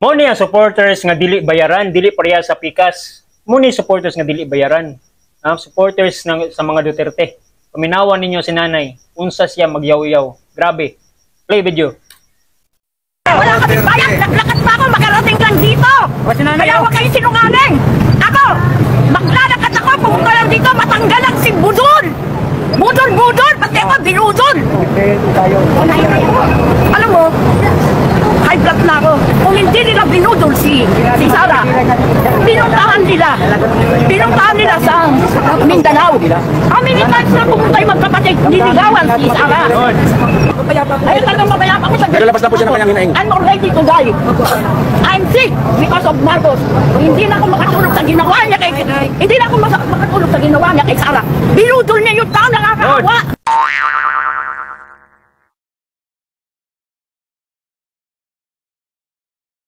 Muni ang supporters nga dili bayaran, dili pareha sa pikas. Muni supporters nga dili bayaran. Supporters sa mga Duterte. Paminawan ninyo si nanay. Unsa siya magyaw-yaw. Grabe. Play video. Wala kami bayan. Naglakad pa ako. Makarating lang dito. Kaya huwag kayo sinungaling. Ako, maglalakad ako. Pumunta lang dito. Matanggalan si Budol. Budol. Pati ako, binudol. Alam mo, high blood na ako. Kung hindi nila binudol si Sara, pinuntahan nila sa Mindanao. How many times na pumunta yung magkapatid, niligawan si Sara. Ay, talagang mabayapa ko sa Nagalabas na po siya ng kanyang hinaing. I'm already to die. I'm sick because of Marcos. Hindi na ako makatulog sa ginawa niya kay Sara. Binudol niya yung tao, nakakaawa.